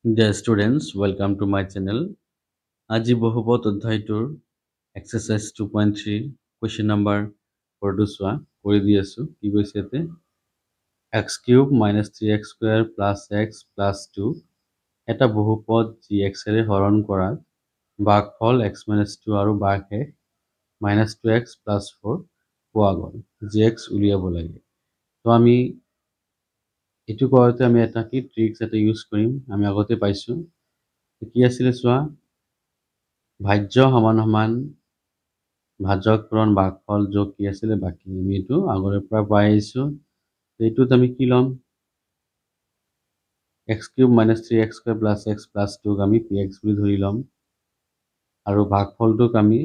Dear students, welcome to my channel. আজি বহুপদ অধ্যায়টোৰ exercise 2.3 question number 4 টো চোৱা কৰি দি আছো কি কৈছে ইয়াতে x cube minus 3x square plus x plus 2 এটা বহুপদ gx এৰে হৰণ কৰাত ভাগফল x minus 2 আৰু ভাগশেষ minus 2x plus 4 পোৱা গ'ল gx উলিয়াব লাগে তো আমি এটো কৰোঁতে আমি এটা কি ট্ৰিক্স এটা ইউজ কৰিম আমি আগতে পাইছো কি আছিল চোৱা ভাজ্য সমান সমান ভাজক পূৰণ ভাগফল যোগ কি আছিল বাকি আমি এটো আগৰে পৰা পাই আহিছো এইটোত আমি কি লম x cube minus 3x square plus x plus 2 আমি px বুলি ধৰি লম আৰু ভাগফলটোক আমি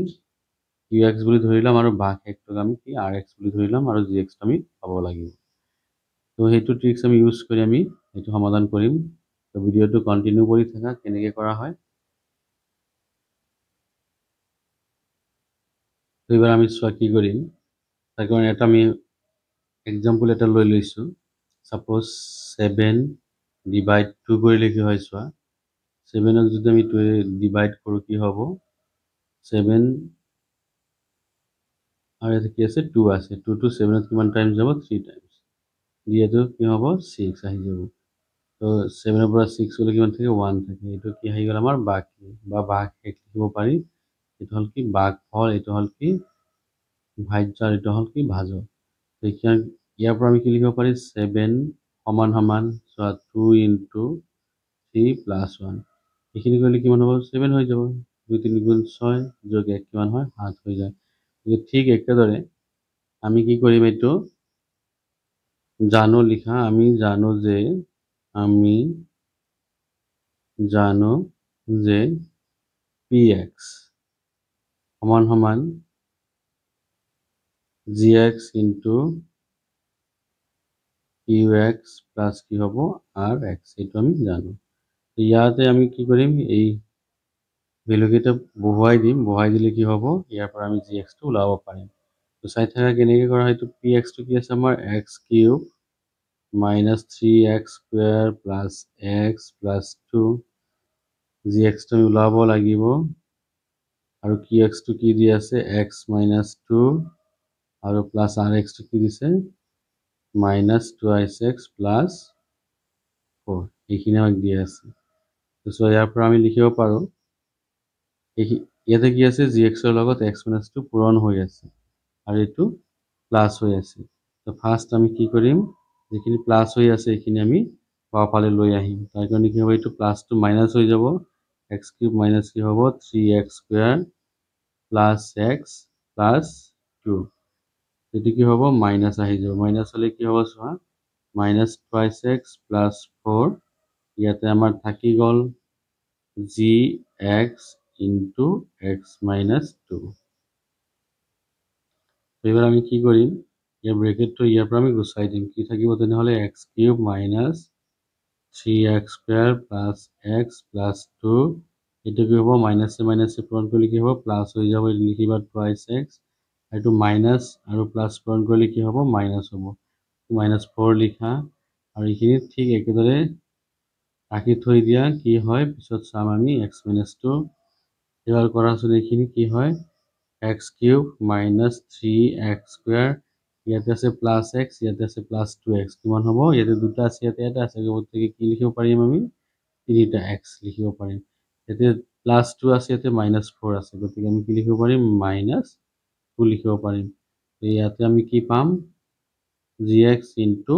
qx বুলি ধৰি লম আৰু ভাগশেষটোক আমি কি rx বুলি ধৰি লম আৰু gx আমি পাব লাগিব তো হেতু ট্ৰিক্স আমি ইউজ কৰি আমি এটো সমাধান কৰিম তো ভিডিওটো কন্টিনিউ কৰি থাকা কেনেকৈ কৰা হয় তো এবাৰ আমি চোৱা কি কৰিম তাৰ কাৰণে এটা আমি এক্সাম্পল এটা লৈ লৈছো সাপোজ 7 ডিভাইড 2 কৰি লিখি হয় চোৱা 7 ক যদি আমি 2 এ ডিভাইড কৰো কি হ'ব 7 আৰু এটা কি আছে 2 আছে 2 to 7 ত কিমান টাইম যাব 3 টাইমস দিয়েটো কি হ'ব 6 আহি যাব তো 7 ৰ পৰা 6 গলে কিমান থাকে 1 থাকে এটো কি আহি গল আমাৰ বাকি বা ভাগশেষ লিখিব পাৰি এটো হল কি ভাগফল এটো হল কি ভাজ্য আৰ এটা হল কি ভাজক এখানে ইয়াৰ পৰা আমি কি লিখিব পাৰি 7 সমান সমান সো 2 into 3 plus 1 এখিনি কৰিলে কিমান হ'ব 7 হৈ যাব 2 3 গুণ 6 যোগ 1 কিমান হয় 7 হৈ যায় ঠিক একেদৰে আমি কি কৰিম এটো জানো লিখা আমি জানো যে px সমান সমান gx into qx plus কি হ'ব rx এটো আমি জানো ইয়াতে আমি কি কৰিম এই ভ্যালু কেইটা বহাই দিম বহাই দিলে কি হ'ব ইয়াৰ পৰা আমি gx টো ওলাব পাৰিম তো চাই থাকা কেনেকৈ কৰা হয়তো px টো কি আছে আমাৰ x cube minus 3x square plus x plus 2 gx টো ওলাব লাগিব আৰু qx টো কি দি আছে x minus 2 আৰু plus rx টো কি দিছে minus 2x plus 4 এইখিনি আমাক দি আছে তো সো ইয়াৰ পৰা আমি লিখিব পাৰো ইয়াতে কি আছে gx ৰ লগত x minus 2 পূৰণ হৈ আছে আৰু এটো প্লাস হৈ আছে তো ফাৰ্স্ট আমি কি কৰিম যেখিনি প্লাস হৈ আছে এইখিনি আমি বাওঁফালে লৈ আহিম তাৰ কাৰণে কি হ'ব এটো প্লাস টু মাইনাস হৈ যাব x cube minus কি হ'ব 3x square plus x plus 2 এটো কি হ'ব মাইনাস আহি যাব মাইনাস হলে কি হ'ব চোৱা minus twice x plus 4 ইয়াতে আমাৰ থাকি গল gx into x minus 2 এবাৰ আমি কি কৰিম ইয়াৰ ব্ৰেকেটটো ইয়াৰ পৰা আমি গুচাই দিম কি থাকিব তেনেহলে x cube minus 3x square plus x plus 2 এটো কি হ'ব মাইনাস এ পূৰণ কৰিলে কি হ'ব প্লাস হৈ যাব লিখিবা twice x এটো মাইনাস আৰু প্লাস পূৰণ কৰিলে কি হ'ব মাইনাস হ'ব -4 লিখা আৰু এইখিনি ঠিক একেদৰে ৰাখি থৈ দিয়া কি হয় পিছত চাম আমি x - 2 এবাৰ কৰাচোন এইখিনি কি হয় x cube minus 3x square ইয়াতে আছে plus x ইয়াতে আছে plus 2x কিমান হ'ব ইয়াতে দুটা আছে ইয়াতে এটা আছে গতিকে কি লিখিব পাৰিম আমি তিনিটা x লিখিব পাৰিম ইয়াতে plus 2 আছে ইয়াতে -4 আছে গতিকে আমি কি লিখিব পাৰিম -2 লিখিব পাৰিম ইয়াতে আমি কি পাম gx into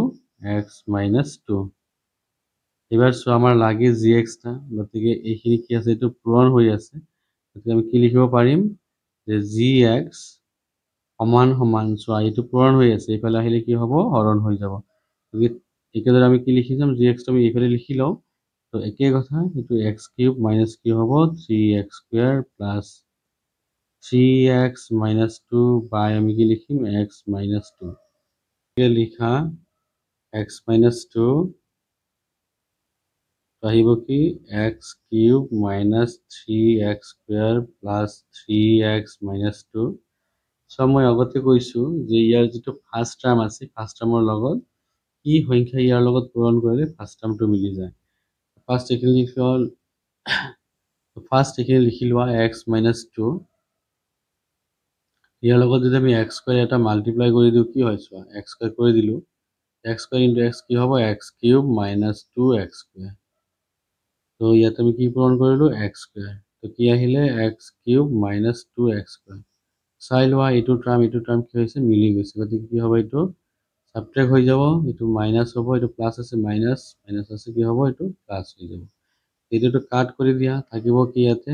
x minus 2 এবাৰ সো আমাৰ লাগে gx টা গতিকে এইখিনি কি আছে এটো পূৰণ হৈ আছে গতিকে আমি কি লিখিব পাৰিম যে gx সমান সমান সো এটো পূৰণ হৈ আছে ইফালে আহিলে কি হ'ব হৰণ হৈ যাব গতিকে একেদৰে আমি কি লিখি যাম gx টো আমি ইফালে লিখি লও তো একে কথা এটো x cube minus কি হ'ব 3x square plus 3x minus 2 by আমি কি লিখিম x minus 2 এ লিখা x minus 2 আহিব কি x cube minus 3x square plus 3x minus 2 so মই আগতে কৈছো যে ইয়াৰ যেটো ফাৰ্স্ট টাৰ্ম আছে ফাৰ্স্ট টাৰ্মৰ লগত কি সংখ্যা ইয়াৰ লগত পূৰণ কৰিলে ফাৰ্স্ট টাৰ্মটো মিলি যায় ফাৰ্ষ্ট এইখিনি লিখি লোৱা x minus 2 ইয়াৰ লগত যদি আমি x স্কয়াৰ এটা মাল্টিপ্লাই কৰি দিওঁ কি হয় চোৱা x স্কয়াৰ কৰি দিলো x স্কয়াৰ ইনটু x কি হ'ব x cube minus 2x square তো ইয়াতে আমি কি পূৰণ কৰিলো x স্কয়াৰ তো কি আহিলে x cube minus 2x square চাই লোৱা এইটো টাৰ্ম কি হৈছে মিলি গৈছে গতিকে কি হ'ব এইটো সাবট্ৰেক্ট হৈ যাব এইটো মাইনাস হ'ব এইটো প্লাস আছে মাইনাস আছে কি হ'ব এইটো প্লাস হৈ যাব এইটো কাট কৰি দিয়া থাকিব কি ইয়াতে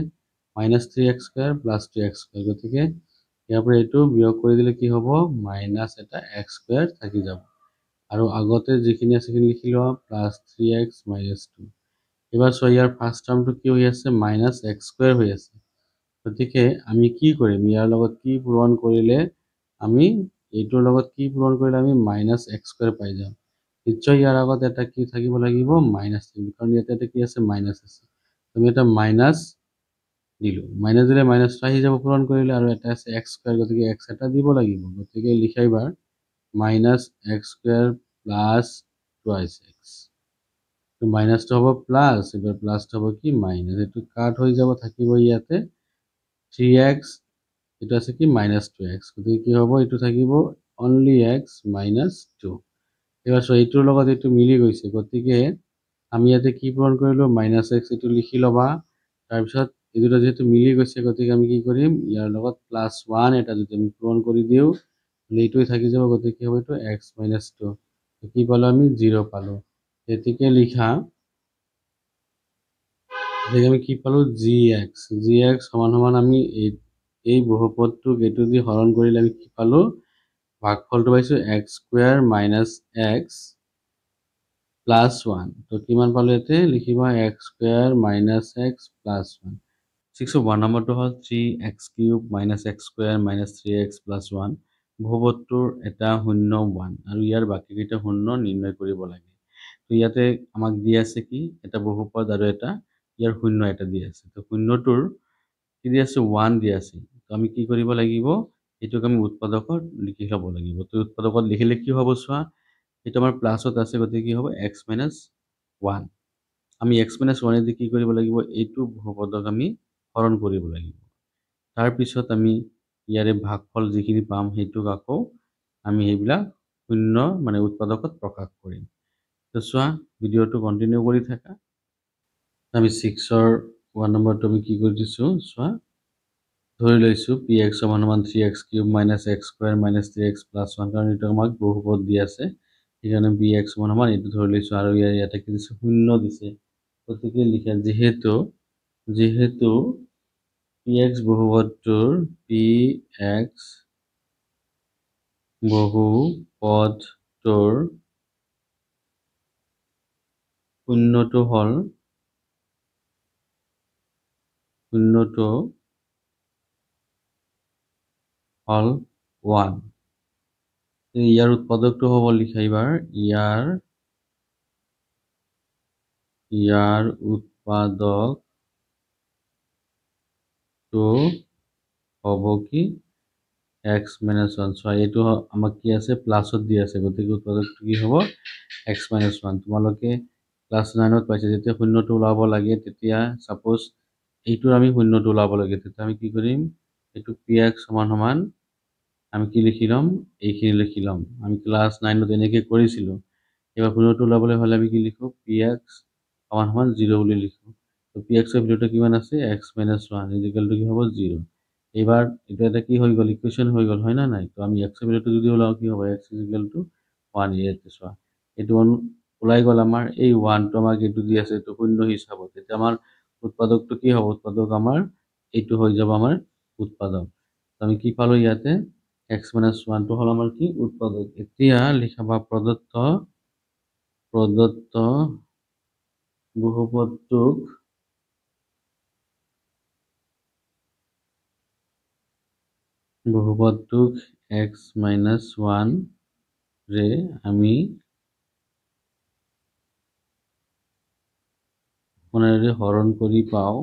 minus 3x square plus 2x square গতিকে ইয়াৰ পৰা এইটো বিয়োগ কৰি দিলে কি হ'ব মাইনাস এটা x স্কয়াৰ থাকি যাব আৰু আগতে যিখিনি আছে সেইখিনি লিখি লোৱা প্লাস 3x minus 2 এবাৰ চোৱা ইয়াৰ ফাৰ্ষ্ট টাৰ্মটো কি হৈ আছে মাইনাস x স্কয়াৰ হৈ আছে গতিকে আমি কি কৰিম ইয়াৰ লগত কি পূৰণ কৰিলে আমি এইটোৰ লগত কি পূৰণ কৰিলে আমি মাইনাস x স্কয়াৰ পাই যাম নিশ্চয় ইয়াৰ আগত এটা কি থাকিব লাগিব মাইনাস কাৰণ ইয়াতে এটা কি আছে মাইনাস আছে আমি এটা মাইনাস দিলো মাইনাস দিলে মাইনাসটো আহি যাব পূৰণ কৰিলে আৰু এটা আছে x স্কয়াৰ গতিকে x এটা দিব লাগিব গতিকে লিখা এবাৰ minus x square plus 2x তো মাইনাসটো হ'ব প্লাস এবাৰ প্লাসটো হ'ব কি মাইনাস এটো কাট হৈ যাব থাকিব ইয়াতে 3x এটা আছে কি মাইনাস 2x গতিকে কি হ'ব এটো থাকিব only x minus 2 এবাৰ সো এইটোৰ লগত এইটো মিলি গৈছে গতিকে আমি ইয়াতে কি পূৰণ কৰিলো মাইনাস x এটো লিখি লবা তাৰ পিছত এই দুটো যেহেতু মিলি গৈছে গতিকে আমি কি কৰিম ইয়াৰ লগত প্লাস 1 এটা যদি আমি পূৰণ কৰি দিও এইটোই থাকি যাব গতিকে কি হ'ব এটো x minus 2 তো কি পালো আমি 0 পালো এটিকে লিখা দেখি আমি কি পালো gx সমান সমান আমি এই বহুপদটোক এইটো দি হৰণ কৰিলে আমি কি পালো ভাগফলটো পাইছো x square minus x plus 1 তো কিমান পালো এতে লিখিবা x square minus x plus 1 601 নম্বৰটো হল 3x cube minus x square minus 3x plus 1 বহুপদটোৰ এটা শূন্য 1 আৰু ইয়াৰ বাকিকেইটা শূন্য নিৰ্ণয় কৰিব লাগে তো ইয়াতে আমাক দি আছে কি এটা বহুপদ আৰু এটা ইয়াৰ শূন্য এটা দি আছে তো শূন্যটোৰ কি দি আছে 1 দি আছে তো আমি কি কৰিব লাগিব এটোক আমি উৎপাদকত লিখি লব লাগিব তো উৎপাদকত লিখিলে কি হ'ব চোৱা এটা আমাৰ প্লাসত আছে গতিকে কি হ'ব x - 1 আমি x - 1 এদি কি কৰিব লাগিব এইটো বহুপদক আমি হৰণ কৰিব লাগিব তাৰ পিছত আমি ইয়াৰে ভাগফল যিখিনি পাম হেতুক আকৌ আমি এইবিলাক শূন্য মানে উৎপাদকত প্ৰকাশ কৰিম তো চোৱা ভিডিওটো কন্টিনিউ কৰি থাকা আমি 6 ৰ 1 নম্বৰটো আমি কি কৰি দিছো চোৱা ধৰি লৈছো px সমান সমান 3x cube minus x square minus 3x plus 1 কাৰণ এটা আমাক বহুপদ দি আছে এখানে px সমান সমান এটা ধৰি লৈছো আৰু ইয়াতে কি দিছে শূন্য দিছে গতিকে লিখা যেহেতু px বহুপদটোৰ px বহুপদটোৰ শূন্যটো হল হল 1 ইয়াৰ উৎপাদকটো হ'ব লিখা এবাৰ ইয়াৰ উৎপাদকটো হ'ব কি x - 1 সো এইটো আমাক কি আছে প্লাসত দি আছে গতিকে উৎপাদকটো কি হ'ব x - 1 তোমালোকে ক্লাস 9 ত পাইছে যেতিয়া শূন্যটো ওলাব লাগে তেতিয়া সাপোজ এইটোৰ আমি শূন্যটো ওলাব লাগে তেতিয়া আমি কি কৰিম এইটো px সমান সমান আমি কি লিখি লম এইখিনি লিখি লম আমি ক্লাস 9 ত এনেকৈ কৰিছিলো এবাৰ শূন্যটো ওলাবলৈ হলে আমি কি লিখো px সমান সমান 0 বুলি লিখো তো px এর ভ্যালুটা কিমান আছে x - 1 ইকুয়াল টু কি হবে 0 এবার এটা কি হয়ে গেল ইকুয়েশন হয়ে গেল হয় না নাই তো আমি x এর ভ্যালুটা যদি ওলাও কি হবে x ইকুয়াল টু 1 এতে সোয়া এটো ওলাই গেল আমার এই 1 টো আমাকে এটু দি আছে তো শূন্য হিসাবত এটা আমার উৎপাদকটো কি হবে উৎপাদক আমার এইটো হয়ে যাব আমার উৎপাদক তো আমি কি পালো ইয়াতে x - 1 টো হল আমার কি উৎপাদক এতিয়া লিখা বা প্রদত্ত বহুপদটোক x - 1 রে আমি পুনরায় হরণ করি পাও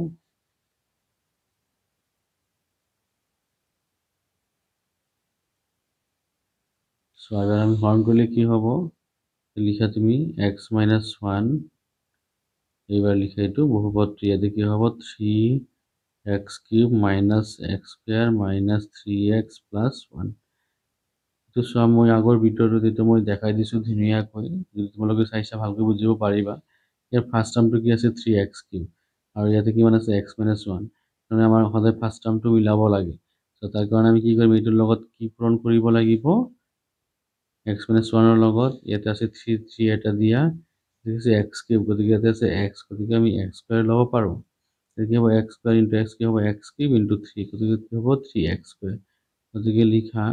সো এবার আমি হরণ করলে কি হবো লিখা তুমি x - 1 এইবাৰ লিখা এইটো বহুপদটো ইয়াতে কি হ'ব 3x³ minus x² minus 3x plus 1। এইটো চোৱা মই আগৰ ভিডিঅ'টোত এইটো মই দেখাই দিছোঁ ধুনীয়াকৈ, যদি তোমালোকে চাইছা ভালকৈ বুজিব পাৰিবা। ইয়াৰ ফাৰ্ষ্ট টাৰ্মটো কি আছে 3x³ আৰু ইয়াতে কিমান আছে x - 1, মানে আমাৰ সদায় ফাৰ্ষ্ট টাৰ্মটো মিলাব লাগে। ত' তাৰ কাৰণে আমি কি কৰিম, এইটোৰ লগত কি পূৰণ কৰিব লাগিব, x - 1ৰ লগত ইয়াতে আছে 3 এটা দিয়া, x³, গতিকে ইয়াতে আছে x, গতিকে আমি x² ল'ব পাৰোঁ। কি হ'ব x² ইনটু x কি হ'ব x³ ইনটু 3, গতিকে কি হ'ব 3x²। গতিকে লিখা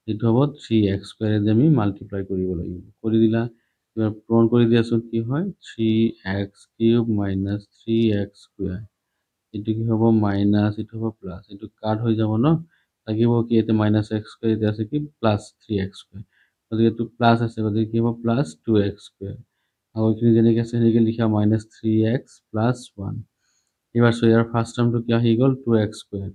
এইটো হ'ব 3x² যে আমি মাল্টিপ্লাই কৰিব লাগিব। কৰি দিলা, এবাৰ পূৰণ কৰি দিয়াচোন কি হয় 3x³ মাইনাছ 3x²। এইটো কি হ'ব মাইনাছ, এইটো হ'ব প্লাছ, এইটো কাট হৈ যাব ন, থাকিব কি এতিয়া মাইনাছ x², এতিয়া আছে কি প্লাছ 3x², গতিকে এইটো প্লাছ আছে, গতিকে কি হ'ব প্লাছ 2x²। আৰু এইখিনি যেনেকৈ আছে সেনেকৈ লিখা মাইনাছ 3x প্লাছ 1। এবাৰ সো ইয়াৰ ফাৰ্ষ্ট টাৰ্মটো কি আহি গ'ল 2x²।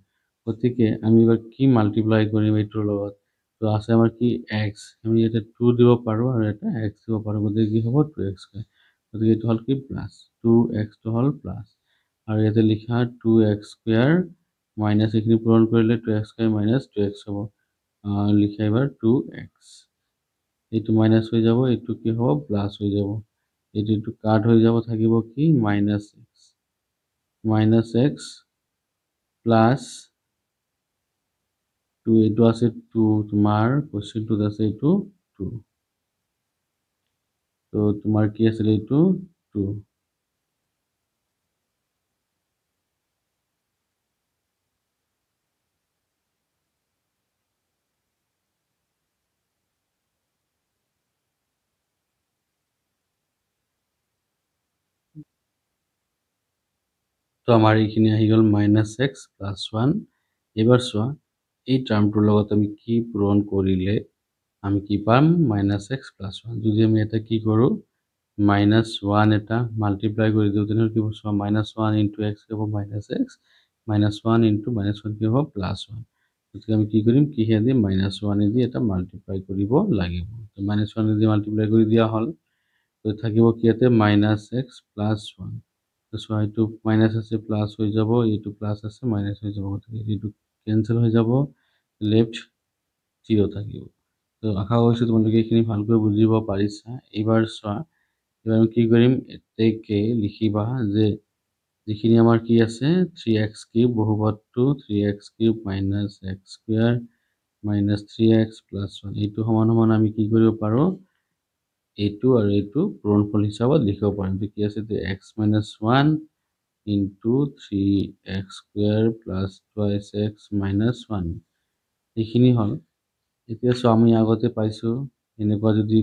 গতিকে আমি এবাৰ কি মাল্টিপ্লাই কৰিম এইটোৰ লগত, তো আছে আমাৰ কি x, আমি এটা 2 দিব পাৰোঁ আৰু এটা x দিব পাৰোঁ, গতিকে কি হ'ব 2x²। গতিকে এইটো হ'ল কি প্লাছ 2x টো হ'ল প্লাছ, আৰু ইয়াতে লিখা 2x² মাইনাছ এইখিনি পূৰণ কৰিলে 2x² মাইনাছ 2x হ'ব, লিখা এবাৰ 2x, এইটো মাইনাছ হৈ যাব, এইটো কি হ'ব প্লাছ হৈ যাব, এইটো কাট হৈ যাব, থাকিব কি মাইনাছ x প্লাছ 2, এইটো আছে 2, তোমাৰ কুৱেশ্যনটোত আছে এইটো 2, তো তোমাৰ কি আছিল এইটো 2। তো আমাৰ এইখিনি আহি গ'ল -x প্লাছ 1। এবাৰ চোৱা এই টাৰ্মটোৰ লগত আমি কি পূৰণ কৰিলে আমি কি পাম -x প্লাছ 1। যদি আমি এটা কি কৰোঁ -1 এটা মাল্টিপ্লাই কৰি দিওঁ, তেনেহ'লে কি হ'ব চোৱা -1 ইনটু x কি হ'ব -x, -1 ইনটু -1 কি হ'ব +1। গতিকে আমি কি কৰিম, কিহেদি -1 দি এটা মাল্টিপ্লাই কৰিব লাগিব। তো -1 দি মাল্টিপ্লাই কৰি দিয়া হ'ল, তো থাকিব কি ইয়াতে -x প্লাছ 1। তো চোৱা এইটো মাইনাছ আছে প্লাছ হৈ যাব, এইটো প্লাছ আছে মাইনাছ হৈ যাব, গতিকে এইটো কেঞ্চেল হৈ যাব, লেফ্ট 0 থাকিব। তো আশা কৰিছোঁ তোমালোকে এইখিনি ভালকৈ বুজিব পাৰিছা। এইবাৰ চোৱা, এবাৰ আমি কি কৰিম, এতেকে লিখিবা যে যিখিনি আমাৰ কি আছে 3x³ বহুপদটো 3x³ minus x² minus 3x plus 1, এইটো সমান সমান আমি কি কৰিব পাৰোঁ, এইটো আৰু এইটো পূৰণফল হিচাপত লিখিব পাৰিম। তো কি আছে x - 1 into 3x² plus 2x minus 1, এইখিনি হ'ল। এতিয়া চোৱা আমি আগতে পাইছোঁ এনেকুৱা যদি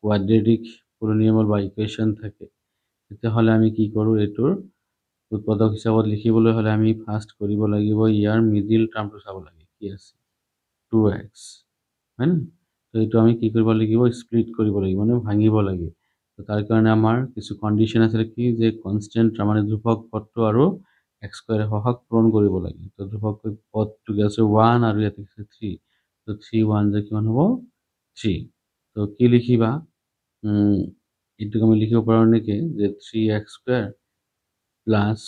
কোৱাড্ৰেটিক পলিনিয়মৰ বা ইকুৱেশ্যন থাকে, তেতিয়াহ'লে আমি কি কৰোঁ, এইটোৰ উৎপাদক হিচাপত লিখিবলৈ হ'লে আমি ফাৰ্ষ্ট কৰিব লাগিব ইয়াৰ মিডিল টাৰ্মটো চাব লাগে কি আছে 2x, হয় না। তো এইটো আমি কি কৰিব লাগিব, স্প্লিট কৰিব লাগিব, মানে ভাঙিব লাগে। তো তাৰ কাৰণে আমাৰ কিছু কণ্ডিশ্যন আছিলে কি যে কনষ্টেণ্ট মানে ধ্ৰুৱক পদটো আৰু x² সহগ পূৰণ কৰিব লাগে। তো ধ্ৰুৱক পদটো আছে 1 আৰু ইয়াতে আছে 3, তো 3 1 যে কিমান হ'ব 3। তো কি লিখিবা, এইটোক আমি লিখিব পাৰোঁ নেকি যে 3x² প্লাছ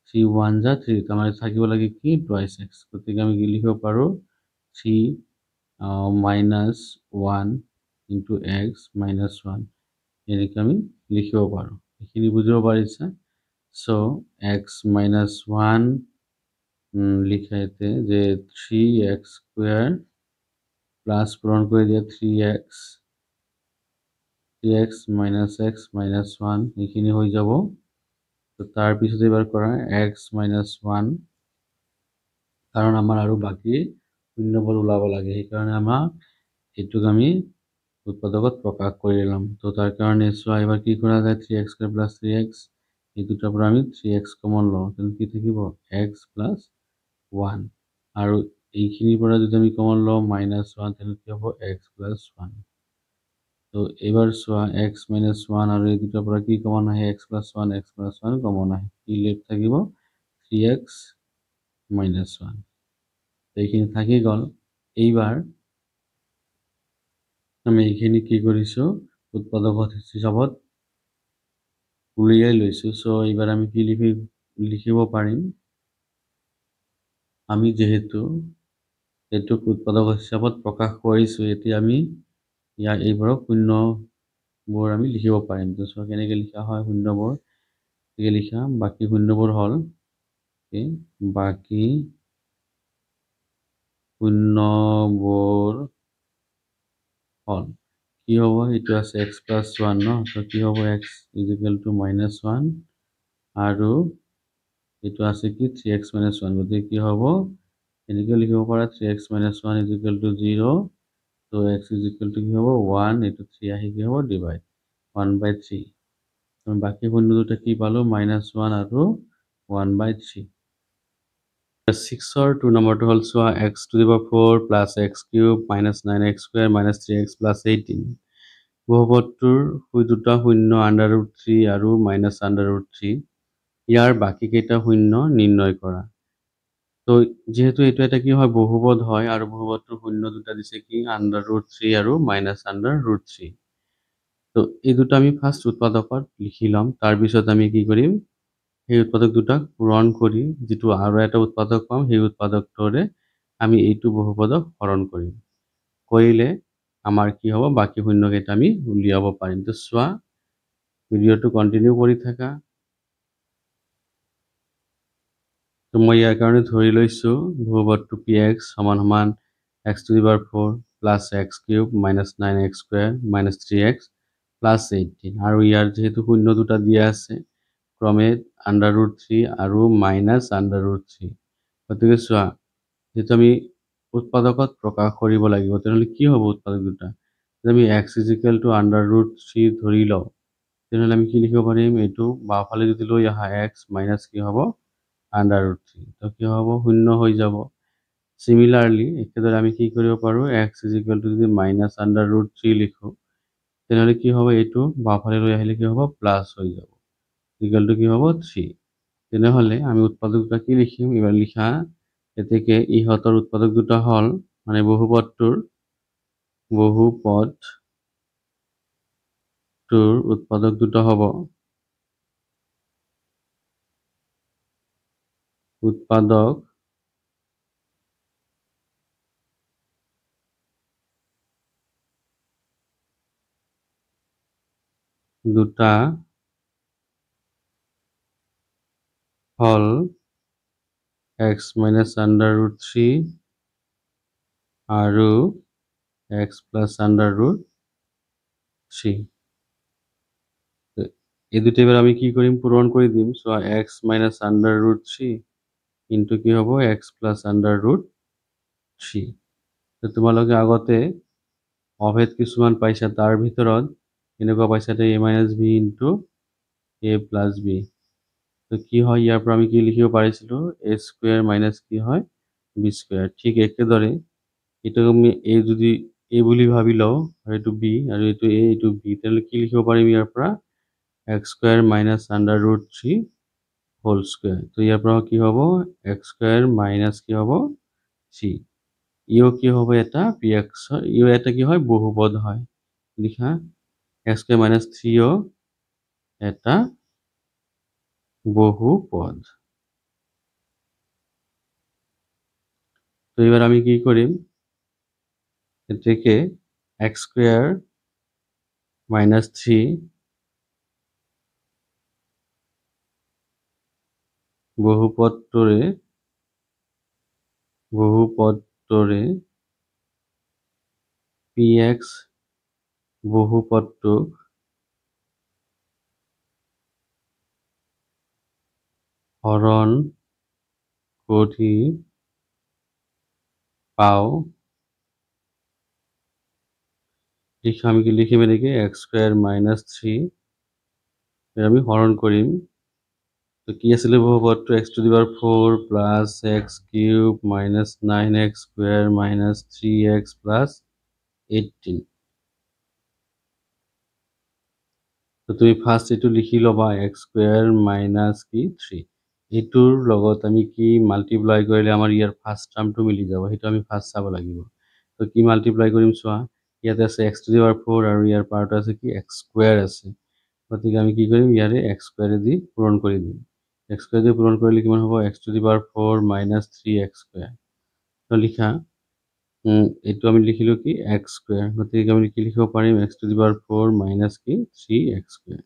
3 1 যা 3, তো আমাৰ থাকিব লাগে কি 2x, গতিকে আমি কি লিখিব পাৰোঁ 3 মাইনাছ 1 ইনটু x মাইনাছ 1, এনেকৈ আমি লিখিব পাৰোঁ। এইখিনি বুজিব পাৰিছা। চ' x মাইনাছ 1 লিখা ইয়াতে যে 3x² প্লাছ পূৰণ কৰি দিয়া 3x মাইনাছ x মাইনাছ 1, এইখিনি হৈ যাব। তো তাৰপিছত এবাৰ কৰা x মাইনাছ 1, কাৰণ আমাৰ আৰু বাকী শূন্যবোৰ ওলাব লাগে, সেইকাৰণে আমাক এইটোক আমি উৎপাদকত প্ৰকাশ কৰি ল'ম। তো তাৰ কাৰণে চোৱা এবাৰ কি কৰা যায় 3x² প্লাছ 3x, এই দুটাৰ পৰা আমি 3x কমন লওঁ, তেন্তে কি থাকিব x প্লাছ 1, আৰু এইখিনিৰ পৰা যদি আমি কমন লওঁ -1, তেন্তে কি হ'ব x প্লাছ 1। তো এবাৰ চোৱা x মাইনাছ 1 আৰু এই দুটাৰ পৰা কি কমন আহে x প্লাছ 1 কমন আহে, কি লেফ্ট থাকিব 3x মাইনাছ 1, এইখিনি থাকি গ'ল। এইবাৰ আমি এইখিনি কি কৰিছোঁ উৎপাদক হিচাপত উলিয়াই লৈছোঁ। চ' এইবাৰ আমি কি লিখিব পাৰিম, আমি যেহেতু এইটোক উৎপাদক হিচাপত প্ৰকাশ কৰিছোঁ, এতিয়া আমি এইবোৰক শূন্যবোৰ আমি লিখিব পাৰিম। তো চ' কেনেকৈ লিখা হয় শূন্যবোৰ, গতিকে লিখা বাকী শূন্যবোৰ হ'ল বাকী শূন্যবোৰ হ'ল কি হ'ব, এইটো আছে x প্লাছ 1 ন, তো কি হ'ব x ইজিকেল টু -1 আৰু এইটো আছে কি 3x - 1, গতিকে কি হ'ব এনেকৈ লিখিব পাৰা 3x - 1 ইজিকেল টু 0, তো x ইজিকেল টু কি হ'ব 1, এইটো 3 আহি কি হ'ব ডিভাইড 1/3। বাকী শূন্য দুটা কি পালোঁ -1 আৰু 1/3। 6ৰ 2 নম্বৰটো হ'ল চোৱা x to the power 4 plus x cube minus 9x square minus 3x plus 18। বহুপদটোৰ দুটা শূন্য √3 আৰু মাইনাছ √3, ইয়াৰ বাকীকেইটা শূন্য নিৰ্ণয় কৰা। তো যেহেতু এইটো এটা কি হয় বহুপদ হয় আৰু বহুপদটোৰ শূন্য দুটা দিছে কি √3 আৰু মাইনাছ √3। তো এই দুটা আমি ফাৰ্ষ্ট উৎপাদকত লিখি ল'ম, তাৰপিছত আমি কি কৰিম সেই উৎপাদক দুটাক পূৰণ কৰি যিটো আৰু এটা উৎপাদক পাম সেই উৎপাদকটোৰে আমি এইটো বহুপদক হৰণ কৰিম, কৰিলে আমাৰ কি হ'ব বাকী শূন্যকেইটা আমি উলিয়াব পাৰিম। তো চোৱা ভিডিঅ'টো কণ্টিনিউ কৰি থাকা। তো মই ইয়াৰ কাৰণে ধৰি লৈছোঁ বহুপদটো px সমান সমান x to the power 4 plus x cube minus 9x square minus 3x plus 18, আৰু ইয়াৰ যিহেতু শূন্য দুটা দিয়া আছে ক্ৰমে √3 আৰু মাইনাছ √3, গতিকে চোৱা যিহেতু আমি উৎপাদকত প্ৰকাশ কৰিব লাগিব, তেনেহ'লে কি হ'ব উৎপাদক দুটা, আমি x ইজিকেল টু √3 ধৰি লওঁ, তেনেহ'লে আমি কি লিখিব পাৰিম, এইটো বাওঁফালে যদি লৈ আহা x মাইনাছ কি হ'ব √3, তো কি হ'ব শূন্য হৈ যাব। চিমিলাৰলি একেদৰে আমি কি কৰিব পাৰোঁ x ইজিকেল টু যদি মাইনাছ √3 লিখোঁ, তেনেহ'লে কি হ'ব এইটো বাওঁফালে লৈ আহিলে কি হ'ব প্লাছ হৈ যাব, ইকুৱেল টু কি হ'ব 3। তেনেহ'লে আমি উৎপাদক দুটা কি লিখিম, এইবাৰ লিখা এতেকে ইহঁতৰ উৎপাদক দুটা হ'ল মানে বহুপদটোৰ উৎপাদক দুটা হ'ব উৎপাদক দুটা হ'ল x মাইনাছ √3 আৰু x প্লাছ √3। এই দুটা এবাৰ আমি কি কৰিম পূৰণ কৰি দিম, চোৱা x মাইনাছ √3 ইনটু কি হ'ব x প্লাছ √3। তো তোমালোকে আগতে অভেদ কিছুমান পাইছা, তাৰ ভিতৰত এনেকুৱা পাইছা a minus b into a plus b। তো কি হয় ইয়াৰ পৰা আমি কি লিখিব পাৰিছিলোঁ a স্কুৱেৰ মাইনাছ কি হয় b স্কুৱেৰ। ঠিক একেদৰে এটাক আমি a যদি a বুলি ভাবি লওঁ আৰু এইটো b আৰু এইটো a এইটো b, তেনেহ'লে কি লিখিব পাৰিম ইয়াৰ পৰা x square minus √3 whole square. তো ইয়াৰ পৰা কি হ'ব x স্কুৱেৰ মাইনাছ কি হ'ব 3, ইও কি হ'ব এটা px, ইও এটা কি হয় বহুপদ হয়, লিখা x স্কুৱেৰ মাইনাছ 3ও এটা বহুপদ। তো এবাৰ আমি কি কৰিম এটাকে x স্কয়াৰ মাইনাস 3 বহুপদটোৰে px বহুপদটোক হৰণ কৰি পাওঁ, আমি কি লিখিম এনেকে x স্কয়ার মাইনাস 3 আমি হরণ করিম। তো কি আসলে বহুপদটো x to the power 4 plus x cube minus 9x square minus 3x plus 18। তো তুমি ফার্স্ট এইটো লিখি ল'বা x স্কয়ার মাইনাস কি 3, এইটোৰ লগত আমি কি মাল্টিপ্লাই কৰিলে আমাৰ ইয়াৰ ফাৰ্স্ট টাৰ্মটো মিলি যাব, সেইটো আমি ফাৰ্স্ট চাব লাগিব। তো কি মাল্টিপ্লাই কৰিম চোৱা, ইয়াতে আছে x টু দি পাওয়াৰ 4 আৰু ইয়াৰ পাৱাৰটো আছে কি x স্কয়াৰ আছে, গতিকে আমি কি কৰিম ইয়াৰে x স্কয়াৰে দি পূৰণ কৰি দিম x স্কয়াৰ দি পূৰণ কৰিলে কিমান হ'ব x to the power 4 minus 3x square তো লিখা এইটো আমি লিখিলো কি x স্কয়াৰ গতিকে আমি কি লিখিব পাৰিম x to the power 4 minus কি 3x স্কয়াৰ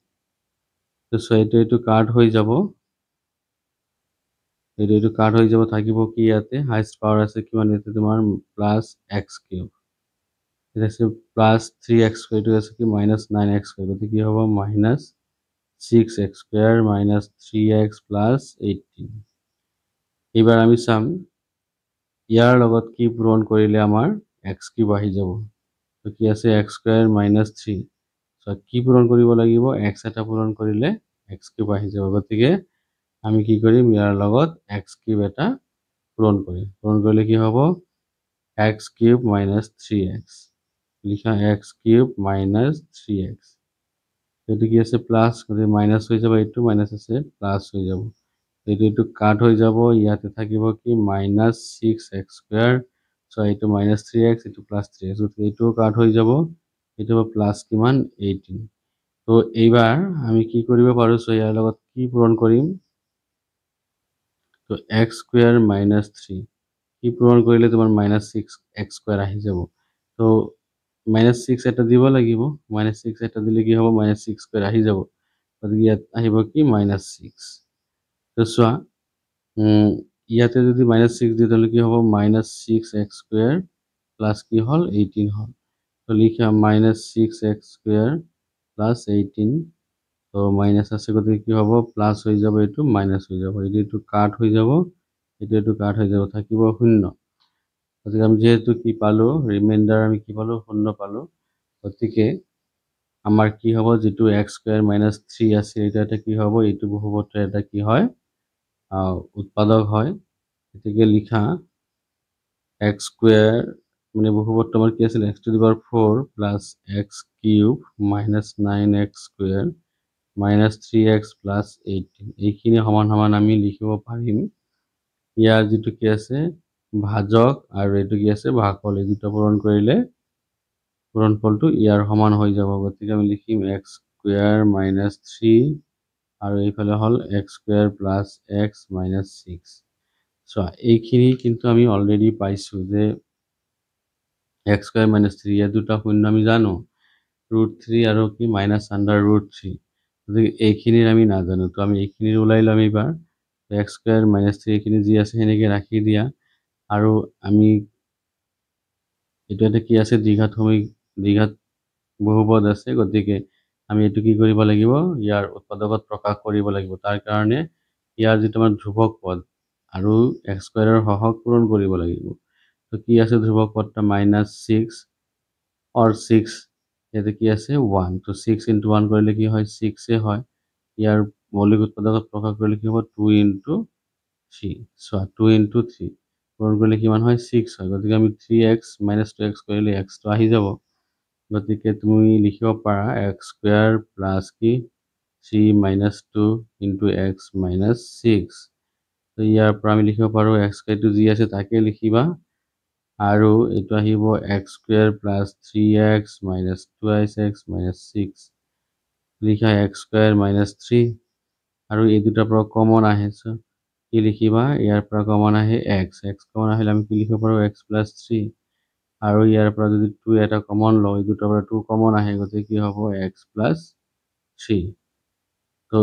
তো এইটো কাট হৈ যাব এইটো কাট হৈ যাব থাকিব কি ইয়াতে হাইয়েস্ট পাৱাৰ আছে কিমান ইয়াতে তোমাৰ প্লাস x কিউব এটা আছে প্লাস 3x স্কয়ার এইটো আছে কি মাইনাস 9x স্কয়ার গতিকে কি হ'ব minus 6x square minus 3x plus 18 এবাৰ আমি চাম ইয়াৰ লগত কি পূৰণ কৰিলে আমাৰ x কিউব আহি যাব তো কি আছে x স্কয়াৰ মাইনাস 3 সো কি পূৰণ কৰিব লাগিব x এটা পূৰণ কৰিলে x কিউব আহি যাব গতিকে আমি কি কৰিম ইয়াৰ লগত x কিউব এটা পূৰণ কৰিলে কি হ'ব x কিউব মাইনাস 3x লিখা x কিউব মাইনাস 3x এটো কি আছে প্লাস গতিকে মাইনাস হৈ যাব এইটো মাইনাস আছে প্লাস হৈ যাব এইটো কাট হৈ যাব ইয়াতে থাকিব কি মাইনাস 6x স্কয়ার সো এইটো মাইনাস 3x এইটো প্লাস 3x গতিকে এইটো কাট হৈ যাব এইটো প্লাস কিমান 18 তো এইবাৰ আমি কি কৰিব পাৰো সো ইয়াৰ লগত কি পূৰণ কৰিম তো x স্কয়াৰ মাইনাস 3 কি পূৰণ কৰিলে তোমাৰ মাইনাস 6x স্কয়ার আহি যাব তো মাইনাস 6 এটা দিব লাগিব মাইনাস 6 এটা দিলে কি হ'ব মাইনাস 6 স্কয়ার আহি যাব গতিকে ইয়াত আহিব কি মাইনাস 6 তো চোৱা ইয়াতে যদি মাইনাস 6 দিওঁ তাহলে কি হ'ব মাইনাস 6x স্কয়ার প্লাস কি হল 18 হল তো লিখা মাইনাস 6x স্কয়ার প্লাস 18 তো মাইনাস আছে গতিকে কি হ'ব প্লাস হৈ যাব এইটো মাইনাস হৈ যাব এইটো কাট হৈ যাব এইটো কাট হৈ যাব থাকিব শূন্য গতিকে আমি যেহেতু কি পালো রিমাইন্ডার আমি কি পালো শূন্য পালো গতিকে আমার কি হ'ব যেটো x স্কয়ার মাইনাস 3 আছে এটা কি হ'ব এইটো বহুপদৰ এটা কি হয় উৎপাদক হয় এটিকে লিখা x স্কয়াৰ মানে বহুপদটো আমাৰ কি আছিল x to the power 4 plus x cube minus 9x square minus 3x plus 18 এইখিনি সমান সমান আমি লিখিব পাৰিম ইয়াৰ যেটো কি আছে ভাজক আৰু এটো কি আছে ভাগফল এই দুটা পূৰণ কৰিলে পূৰণফলটো ইয়াৰ সমান হৈ যাব গতিকে আমি লিখিম x স্কয়াৰ মাইনাস 3 আৰু এইফালে হল x square plus x minus 6 so এইখিনি কিন্তু আমি অলরেডি পাইছো যে x স্কয়ার মাইনাস 3 এর দুটা শূন্য আমি জানো √3 আৰু কি মাইনাস আন্ডাৰ √3 গতিকে এইখিনিৰ আমি নাজানো তো আমি এইখিনিৰ ওলাই লম এবাৰ x স্কয়াৰ মাইনাস 3 এইখিনি যি আছে হেনেকে ৰাখি দিয়া আৰু আমি এটা কি আছে দ্বিঘাত বহুপদ আছে গতিকে আমি এটো কি কৰিব লাগিব ইয়াৰ উৎপাদকত প্ৰকাশ কৰিব লাগিব তাৰ কাৰণে ইয়াৰ যেটো আমাৰ ধ্ৰুবক পদ আৰু x স্কয়াৰৰ সহগ পূৰণ কৰিব লাগিব তো কি আছে ধ্ৰুবক পদটা -6 or 6 এতে কি আছে 1 তো 6 * 1 কৰিলে কি হয় 6 এ হয় ইয়াৰ মৌলিক উৎপাদকত প্ৰকাশ কৰিলে কি হ'ব 2 * 3 সো 2 * 3 পূৰণ কৰিলে কিমান হয় 6 হয় গতিকে আমি 3x - 2x কৰিলে x তো আহি যাব গতিকে তুমি লিখিব পাৰা x স্কয়াৰ প্লাস কি 3 - 2 * x - 6 তো ইয়াৰ পৰা আমি লিখিব পাৰো x স্কয়াৰটো যি আছে তাকে লিখিবা আৰু এটো আহিব x square plus 3x minus 2x minus 6 লিখা x স্কয়ার minus 3 আৰু এই দুটাৰ পৰা কমন আহে সো কি লিখিবা ইয়াৰ পৰা কমন আহে x কমন আহিলে আমি কি লিখিব পাৰো x plus 3 আৰু ইয়াৰ পৰা যদি 2 এটা কমন লও এই দুটাৰ পৰা 2 কমন আহে গতিকে কি হ'ব x plus 3 তো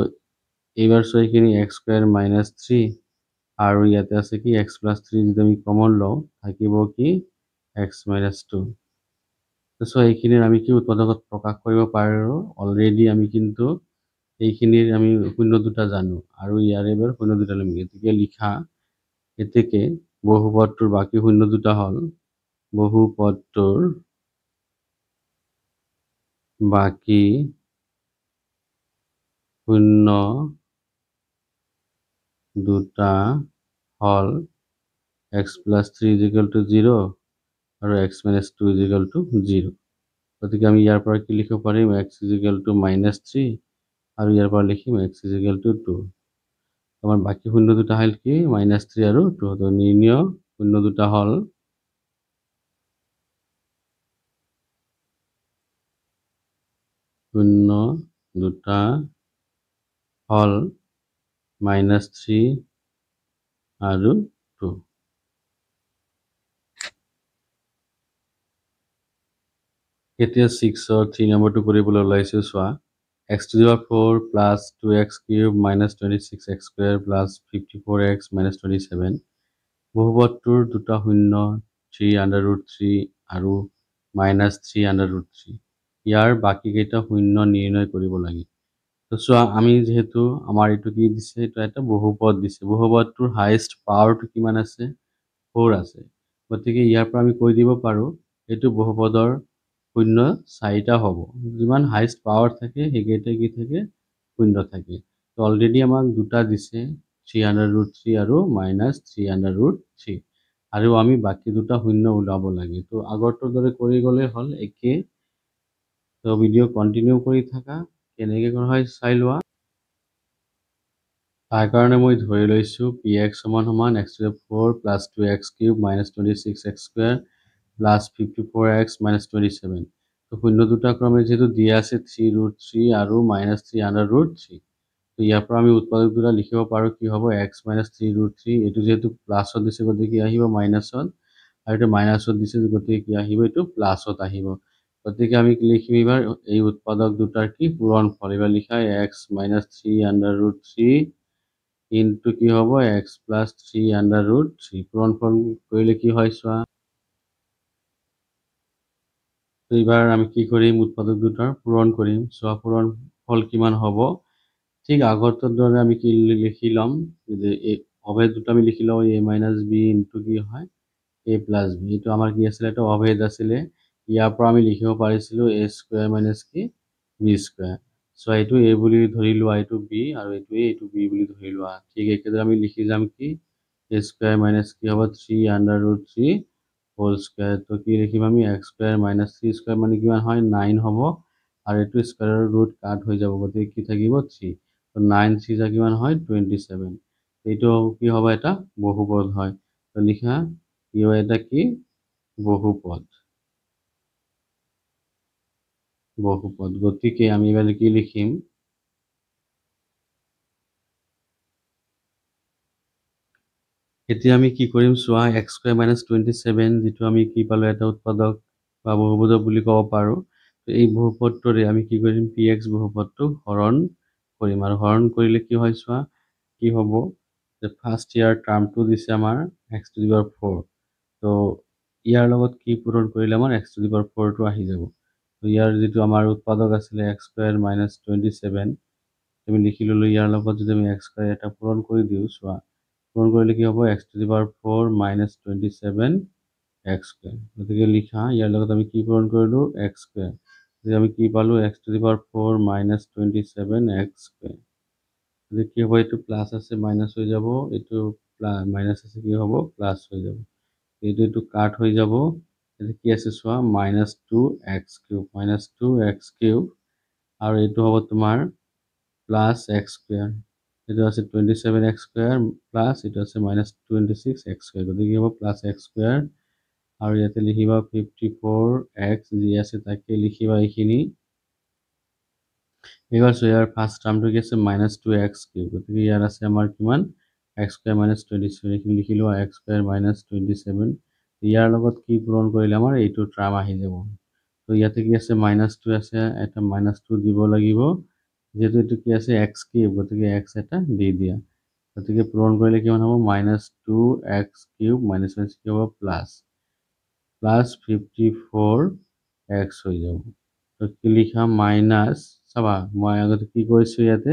এইবাৰ সো এইখিনি x স্কয়াৰ minus 3 আৰু ইয়াতে আছে কি x plus 3 যদি আমি কমন লও থাকিব কি x minus 2 সো এইখিনিৰ আমি কি উৎপাদকত প্ৰকাশ কৰিব পাৰো অলৰেডি আমি কিন্তু এইখিনিৰ আমি শূন্য দুটা জানো আৰু ইয়াৰে এবাৰ শূন্য দুটা লম গতিকে লিখা এতেকে বহুপদটোৰ বাকি শূন্য দুটা হল বহুপদটোৰ বাকি শূন্য দুটা হল x plus 3 = 0 আৰু x minus 2 = 0 গতিকে আমি ইয়াৰ পৰা কি লিখিব পাৰিম x = -3 আৰু ইয়াৰ পৰা লিখিম x = 2 আমাৰ বাকি শূন্য দুটা হল কি -3 আৰু 2 তো নিৰ্ণয় শূন্য দুটা হল 0 দুটা হল -3 আৰু 2। এতিয়া 6ৰ 3 নম্বৰটো কৰিবলৈ ওলাইছোঁ চোৱা। x⁴ plus 2x³ minus 26x² plus 54x minus 27। বহুপদটোৰ দুটা শূন্য 3√3 আৰু -3√3। ইয়াৰ বাকীকেইটা শূন্য নিৰ্ণয় কৰিব লাগে। তো চোৱা, আমি যিহেতু আমাৰ এইটো কি দিছে, এইটো এটা বহুপদ দিছে। বহুপদটোৰ হায়েষ্ট পাৱাৰটো কিমান আছে? 4 আছে। গতিকে ইয়াৰ পৰা আমি কৈ দিব পাৰোঁ এইটো বহুপদৰ শূন্য 4টা হ'ব। যিমান হায়েষ্ট পাৱাৰ থাকে সেইকেইটা কি থাকে? শূন্য থাকে। তো অলৰেডি আমাক দুটা দিছে, 3√3 আৰু -3√3। আৰু আমি বাকী দুটা শূন্য ওলাব লাগে। তো আগৰটোৰ দৰে কৰি গ'লে হ'ল একে। তো ভিডিঅ' কণ্টিনিউ কৰি থাকা, কেনেকৈ কৰা হয় চাই লোৱা। তাৰ কাৰণে মই ধৰি লৈছোঁ px = x⁴ plus 2x³ minus 26x² plus 54x minus 27। তো শূন্য দুটা ক্ৰমে যিহেতু দিয়া আছে 3√3 আৰু -3√3। তো ইয়াৰ পৰা আমি উৎপাদক দুটা লিখিব পাৰোঁ। কি হ'ব? x - 3√3। এইটো যিহেতু প্লাছত দিছে গতিকে কি আহিব? মাইনাছত। আৰু এইটো মাইনাছত দিছে গতিকে কি আহিব? এইটো প্লাছত আহিব। গতিকে আমি কি লিখিম এইবাৰ? এই উৎপাদক দুটাৰ কি পূৰণফল। এইবাৰ লিখা x - 3√3 ইনটু কি হ'ব? x + 3√3। পূৰণফল কৰিলে কি হয় চোৱা। তো এইবাৰ আমি কি কৰিম? উৎপাদক দুটাৰ পূৰণ কৰিম। চোৱা পূৰণফল কিমান হ'ব। ঠিক আগৰটোৰ দৰে আমি কি লিখি ল'ম যে এই অভেদ দুটা আমি লিখি লওঁ a - b ইনটু কি হয়? a + b। এইটো আমাৰ কি আছিলে? এটা অভেদ আছিলে। ইয়াৰ পৰা আমি লিখিব পাৰিছিলোঁ a² - কি b²। চ' এইটো a বুলি ধৰি লোৱা, এইটো b আৰু এইটো b বুলি ধৰি লোৱা। ঠিক একেদৰে আমি লিখি যাম কি? a² - কি হ'ব? 3√3 হোল স্কুৱেৰ। তো কি লিখিম আমি? x² - 3² মানে কিমান হয়? 9 হ'ব। আৰু এইটো স্কুৱেৰৰ ৰুট কাট হৈ যাব গতিকে কি থাকিব? 3। তো 9 3 যা কিমান হয়? 27। এইটো কি হ'ব? এটা বহুপদ হয়। তো লিখা ইও এটা কি? বহুপদ। বহুপদ। গতিকে আমি এবাৰ কি লিখিম? এতিয়া আমি কি কৰিম চোৱা। x² - 27 যিটো আমি কি পালোঁ? এটা উৎপাদক বা বহুপদ বুলি ক'ব পাৰোঁ। তো এই বহুপদটোৰে আমি কি কৰিম? px বহুপদটো হৰণ কৰিম। আৰু হৰণ কৰিলে কি হয় চোৱা। কি হ'ব? যে ফাৰ্ষ্ট ইয়াৰ টাৰ্মটো দিছে আমাৰ x⁴। তো ইয়াৰ লগত কি পূৰণ কৰিলে আমাৰ x⁴টো আহি যাব। তো ইয়াৰ যিটো আমাৰ উৎপাদক আছিলে x² - 27, আমি লিখি ল'লোঁ। ইয়াৰ লগত যদি আমি x² এটা পূৰণ কৰি দিওঁ চোৱা। পূৰণ কৰিলে কি হ'ব? x⁴ - 27 x²। গতিকে লিখা ইয়াৰ লগত আমি কি পূৰণ কৰিলোঁ? x²। গতিকে আমি কি পালোঁ? x⁴ - 27 x²। গতিকে কি হ'ব? এইটো প্লাছ আছে মাইনাছ হৈ যাব। এইটো মাইনাছ আছে কি হ'ব? প্লাছ হৈ যাব। এইটো কাট হৈ যাব। এতিয়া কি আছে চোৱা? -2x³ -2x³ আৰু এইটো হ'ব তোমাৰ প্লাছ x²। এইটো আছে 27x² প্লাছ এইটো আছে -26x²। গতিকে কি হ'ব? প্লাছ x² আৰু ইয়াতে লিখিবা 54x যি আছে তাকে লিখিবা এইখিনি। এইবাৰ চোৱা, ইয়াৰ ফাৰ্ষ্ট টাৰ্মটো কি আছে? -2x³। গতিকে ইয়াত আছে আমাৰ কিমান? x² - 27। এইখিনি লিখি লোৱা x² - 27। ইয়াৰ লগত কি পূৰণ কৰিলে আমাৰ এইটো টাৰ্ম আহি যাব। তো ইয়াতে কি আছে? -2 আছে, এটা -2 দিব লাগিব। যিহেতু এইটো কি আছে? x³ গতিকে x এটা দি দিয়া। গতিকে পূৰণ কৰিলে কিমান হ'ব? -2x³ - কি হ'ব? প্লাছ 54x হৈ যাব। তো কি লিখা? মাইনাছ, চাবা মই আগতে কি কৰিছোঁ ইয়াতে?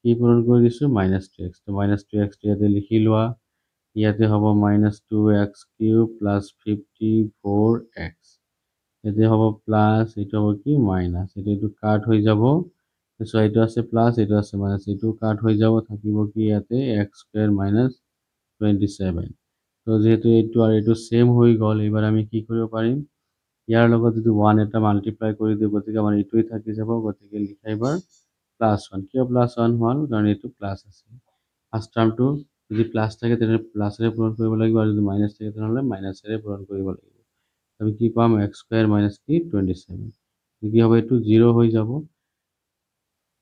কি পূৰণ কৰি দিছোঁ? -2x। তো -2x ইয়াতে লিখি লোৱা। ইয়াতে হ'ব -2x³ প্লাছ 54x। এতিয়া হ'ব প্লাছ, এইটো হ'ব কি? মাইনাছ। এইটো কাট হৈ যাব। চোৱা, এইটো আছে প্লাছ, এইটো আছে মাইনাছ। এইটো কাট হৈ যাব। থাকিব কি ইয়াতে? x² - 27। তো যিহেতু এইটো আৰু এইটো ছেম হৈ গ'ল, এইবাৰ আমি কি কৰিব পাৰিম? ইয়াৰ লগত যদি 1 এটা মাল্টিপ্লাই কৰি দিওঁ গতিকে আমাৰ এইটোৱে থাকি যাব। গতিকে লিখা এইবাৰ +1। কিয় +1 হ'ল? কাৰণ এইটো প্লাছ আছে। ফাৰ্ষ্ট টাৰ্মটো যদি প্লাছ থাকে তেনেহ'লে প্লাছেৰে পূৰণ কৰিব লাগিব, আৰু যদি মাইনাছ থাকে তেনেহ'লে মাইনাছেৰে পূৰণ কৰিব লাগিব। আমি কি পাম? x² - কি 27। কি হ'ব? এইটো 0 হৈ যাব।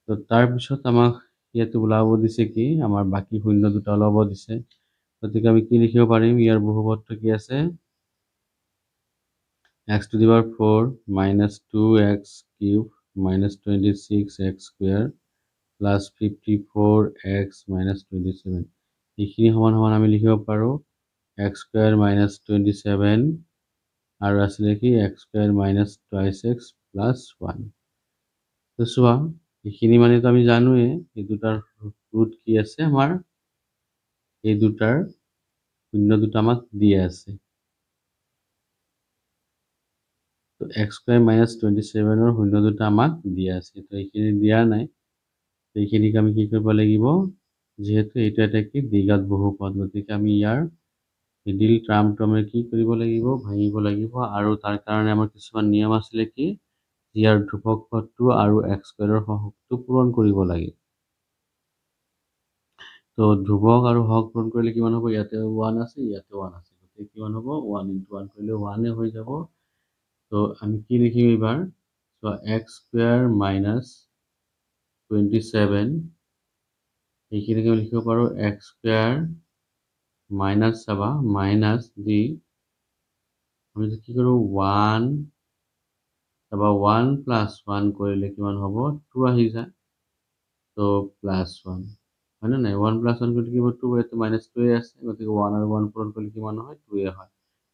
তো তাৰপিছত আমাক ইয়াতে ওলাব দিছে কি আমাৰ বাকী শূন্য দুটা ওলাব দিছে গতিকে আমি কি লিখিব পাৰিম ইয়াৰ বহুপদটো কি আছে x to the power 4 minus 2x cube minus 26x square plus 54x minus 27 এইখিনি সমান সমান আমি লিখিব পাৰো x square minus 27 আৰু আছিলে কি x square minus twice x plus 1 তো চোৱা এইখিনি মানে তো আমি জানোৱে এই দুটাৰ ৰুট কি আছে আমাৰ এই দুটাৰ শূন্য দুটা আমাক দিয়া আছে তো x square minus 27 ৰ শূন্য দুটা আমাক দিয়া আছে তো এইখিনি দিয়া নাই এইখিনিক আমি কি কৰিব লাগিব যেহেতু এটা এটা কি দ্বিঘাত বহুপদ গতিকে আমি ইয়াৰ মিডিল টাৰ্মটো আমি কি কৰিব লাগিব ভাঙিব লাগিব আৰু তাৰ কাৰণে আমাৰ কিছুমান নিয়ম আছিলে কি ইয়াৰ ধ্ৰুৱক পদটো আৰু x স্কয়াৰৰ সহগটো পূৰণ কৰিব লাগে তো ধ্ৰুৱক আৰু সহগ পূৰণ কৰিলে কিমান হ'ব ইয়াতে 1 আছে ইয়াতে 1 আছে গতিকে কিমান হ'ব 1 * 1 কৰিলে 1 এ হৈ যাব তো আমি কি লিখিম এবাৰ সো x স্কয়াৰ minus 27 এইখিনিকে লিখিব পাৰো x স্কয়াৰ মাইনাস চাবা মাইনাস দি আমি কি কৰো 1 চাবা 1 + 1 কৰিলে কিমান হ'ব 2 আহি যায় তো +1 হয় না নাই 1 + 1 কৰিলে কি হ'ব 2 এটো -2 এ আছে গতিকে 1 আৰু 1 পূৰণ কৰিলে কিমান হয় 2 এ হয়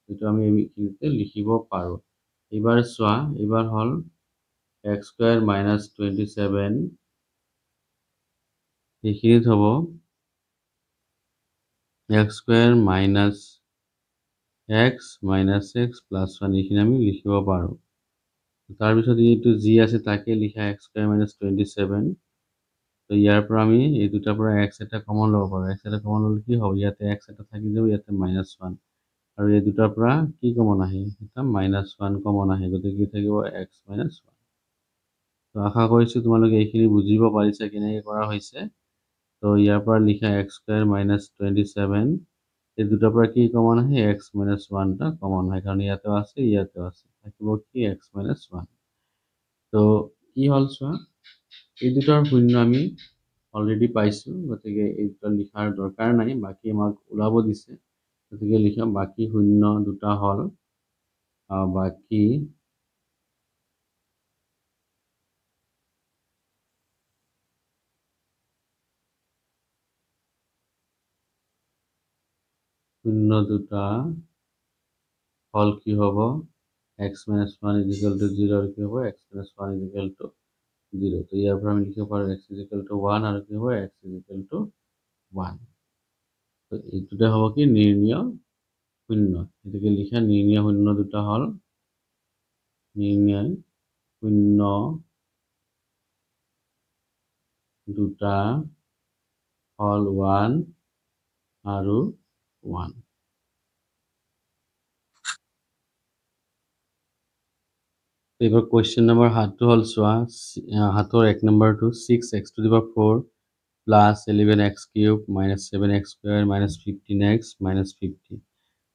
এটো আমি এইখিনিতে লিখিব পাৰো এবাৰ চোৱা এবাৰ হল x স্কয়াৰ minus 27 এইখিনিত হ'ব x square minus x minus x plus 1 এইখিনি আমি লিখিব পাৰো তাৰ পিছত এইটো যি আছে তাকে লিখা x স্কয়াৰ minus 27 তো ইয়াৰ পৰা আমি এই দুটাৰ পৰা x এটা কমন ল'ব পাৰো x এটা কমন ল'লে কি হ'ব ইয়াতে x এটা থাকি যাব ইয়াতে -1 আৰু এই দুটাৰ পৰা কি কমন আহে এটা -1 কমন আহে গতিকে কি থাকিব x - 1 তো আশা কৰিছো তোমালোকে এইখিনি বুজিব পাৰিছা কেনেকৈ কৰা হৈছে তো ইয়াৰ পৰা লিখা x স্কয়াৰ minus 27 এই দুটাৰ পৰা কি কমন আহে x - 1 টা কমন হয় কাৰণ ইয়াতেও আছে থাকিব কি x - 1 তো কি হল চোৱা এই দুটাৰ শূন্য আমি অলৰেডি পাইছো গতিকে এই দুটা লিখাৰ দৰকাৰ নাই বাকি আমাক ওলাব দিছে গতিকে লিখাম বাকি শূন্য দুটা হল বাকি শূন্য দুটা হল কি হ'ব x - 1 = 0 আৰু কি হ'ব x - 1 = 0 তো ইয়াৰ পৰা আমি লিখিব পাৰো x = 1 আৰু কি হ'ব x = 1 তো এইটোতে হ'ব কি নিৰ্ণয় শূন্য এটাকে লিখা নিৰ্ণয় শূন্য দুটা হল নিৰ্ণয় শূন্য দুটা হল 1 আৰু 1 এবাৰ কোয়েশ্চন নাম্বাৰ হাতটো হল চোৱা হাতৰ 1 নম্বৰটো 6x to the power 4 plus 11x cube minus 7x square minus 15x minus 50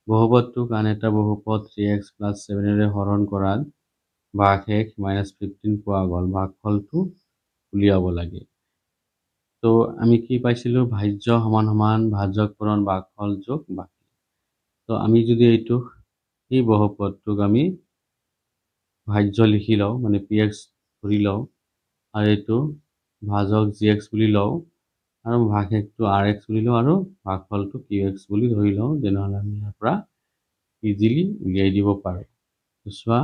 বহুপদটো আন এটা বহুপদ 3x plus 7 এৰে হৰণ কৰাত ভাগশেষ minus 15 পোৱা গ'ল ভাগফলটো উলিয়াব লাগে তো আমি কি পাইছিলো ভাজ্য সমান সমান ভাজক পূৰণ ভাগফল যোগ বাকি তো আমি যদি এইটো এই বহুপদটোক আমি ভাজ্য লিখি লওঁ মানে px ধৰি লওঁ আৰু এইটো ভাজক gx বুলি লওঁ আৰু ভাগশেষটো rx বুলি লওঁ আৰু ভাগফলটো qx বুলি ধৰি লওঁ যেনেহ'লে আমি ইয়াৰ পৰা ইজিলি উলিয়াই দিব পাৰো চোৱা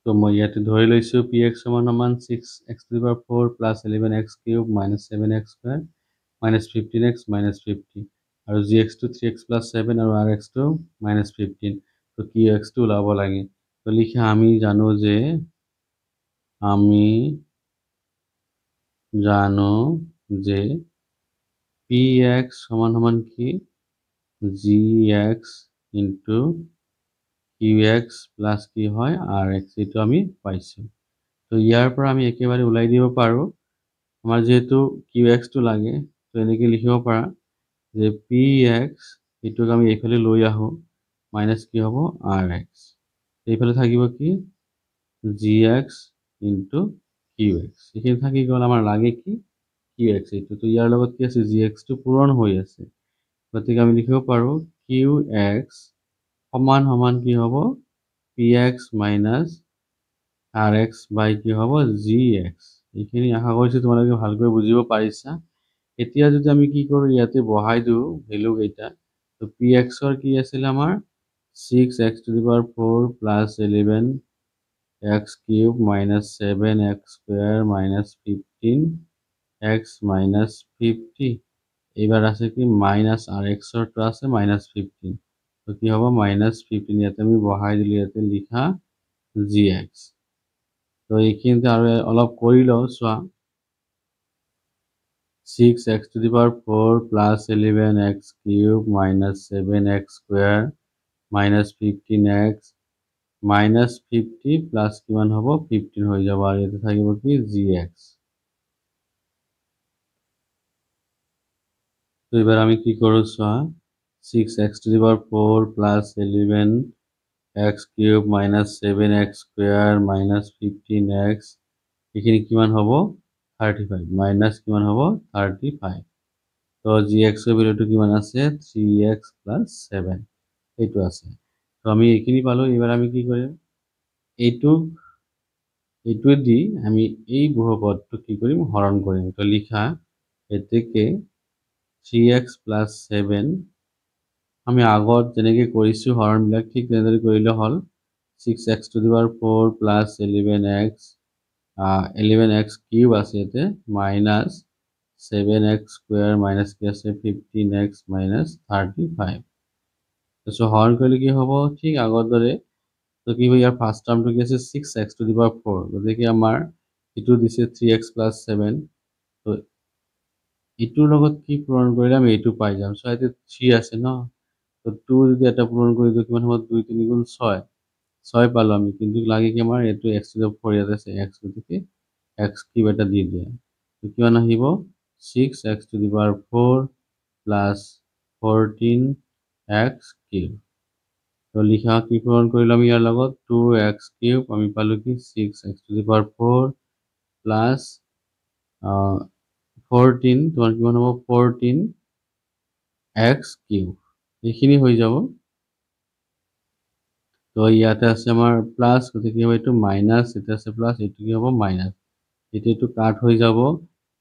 তো মই ইয়াতে ধৰি লৈছো px সমান সমান 6x to the power 4 plus 11x cube minus 7x square minus 15x minus 50 আৰু gx টো 3x plus 7 আৰু rx টো minus 15 তো qx টো ওলাব লাগে তো লিখা আমি জানো যে px সমান সমান কি gx into qx plus কি হয় rx এইটো আমি পাইছো তো ইয়াৰ পৰা আমি একেবাৰে উলাই দিব পাৰো আমাৰ যেহেতু qx টো লাগে তো এনেকৈ লিখিব পাৰা যে px এটোক আমি এইফালে লৈ আহো মাইনাস কি হ'ব rx এইফালে থাকিব কি gx into কিউ এক্স এইখিনি থাকি গ'ল আমাৰ লাগে কি কিউ এক্স এইটো তো ইয়াৰ লগত কি আছে জি এক্সটো পূৰণ হৈ আছে গতিকে আমি লিখিব পাৰোঁ কিউ এক্স সমান সমান কি হ'ব পি এক্স মাইনাছ আৰ এক্স বাই কি হ'ব জি এক্স এইখিনি আশা কৰিছোঁ তোমালোকে ভালকৈ বুজিব পাৰিছা এতিয়া যদি আমি কি কৰোঁ ইয়াতে বহাই দিওঁ ভেলুকেইটা তো পি এক্সৰ কি আছিল আমাৰ 6x⁴ plus 11x³ minus 7x² minus 15x minus 50 এইবাৰ আছে কি মাইনাছ আৰ এক্সৰটো আছে মাইনাছ 15 তো কি হ'ব মাইনাছ 15 ইয়াতে আমি বহাই দিলোঁ ইয়াতে লিখা জি এক্স তো এইখিনিতে আৰু অলপ কৰি লওঁ চোৱা 6x⁴ plus 11x³ minus 7x² minus 15x minus 50 plus কিমান হ'ব 15 হৈ যাব আৰু ইয়াতে থাকিব কি জি এক্স তো এবাৰ আমি কি কৰোঁ চোৱা 6x⁴ plus 11x³ minus 7x² minus 15x এইখিনি কিমান হ'ব 35 মাইনাছ কিমান হ'ব 35 তো জি এক্সৰ ভেলুটো কিমান আছে 3x প্লাছ 7 এইটো আছে তো আমি এইখিনি পালোঁ এবার আমি কি কৰিম এইটো দি আমি এই বহুপদটো কি কৰিম হৰণ কৰিম তো লিখা এতেকে 3x প্লাছ 7 আমি আগত যেনেকৈ কৰিছোঁ হৰণবিলাক ঠিক তেনেদৰে কৰিলে হ'ল 6x⁴ প্লাছ 11x³ আছে ইয়াতে মাইনাছ 7x² মাইনাছ কি আছে 15x মাইনাছ 35 তাৰপিছত হৰণ কৰিলে কি হ'ব ঠিক আগৰ দৰে তো কি হ'ব ইয়াৰ ফাৰ্ষ্ট টাৰ্মটো কি আছে 6x⁴ গতিকে আমাৰ এইটো দিছে 3x প্লাছ 7 তো এইটোৰ লগত কি পূৰণ কৰিলে আমি এইটো পাই যাম চ' ইয়াতে 3 আছে ন তো 2 যদি এটা পূৰণ কৰি দিওঁ কিমান হ'ব 2 3 গুণ 6 পালোঁ আমি কিন্তু লাগে কি আমাৰ এইটো x⁴ ইয়াত আছে x গতিকে x³ এটা দি দিয়ে তো কিমান আহিব 6x⁴ প্লাছ 14x³ তো লিখা কি পূৰণ কৰিলোঁ আমি ইয়াৰ লগত 2x³ আমি পালোঁ কি 6x⁴ প্লাছ 14 তোমাৰ কিমান হ'ব 14x³ এইখিনি হৈ যাব তো ইয়াতে আছে আমাৰ প্লাছ গতিকে কি হ'ব এইটো মাইনাছ এটা আছে প্লাছ এইটো কি হ'ব মাইনাছ এইটো কাট হৈ যাব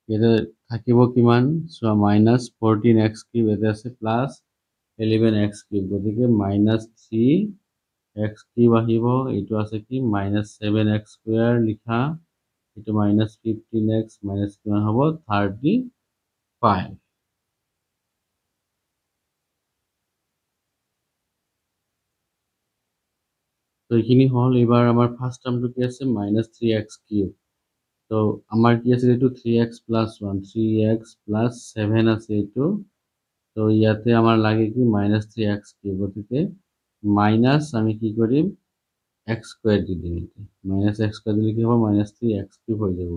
ইয়াতে থাকিব কিমান চোৱা মাইনাছ 14x³ ইয়াতে আছে প্লাছ 11x³ গতিকে মাইনাছ 3x³ আহিব এইটো আছে কি মাইনাছ 7x² লিখা এইটো মাইনাছ 15x মাইনাছ কিমান হ'ব 35 তো এইখিনি হ'ল এবাৰ আমাৰ ফাৰ্ষ্ট টাৰ্মটো কি আছে মাইনাছ 3x³ তো আমাৰ কি আছিল এইটো 3x প্লাছ 1 3x প্লাছ 7 আছে এইটো তো ইয়াতে আমাৰ লাগে কি মাইনাছ 3x³ গতিকে মাইনাছ আমি কি কৰিম x² দি দিম মাইনাছ x² দিলে কি হ'ব মাইনাছ 3x³ হৈ যাব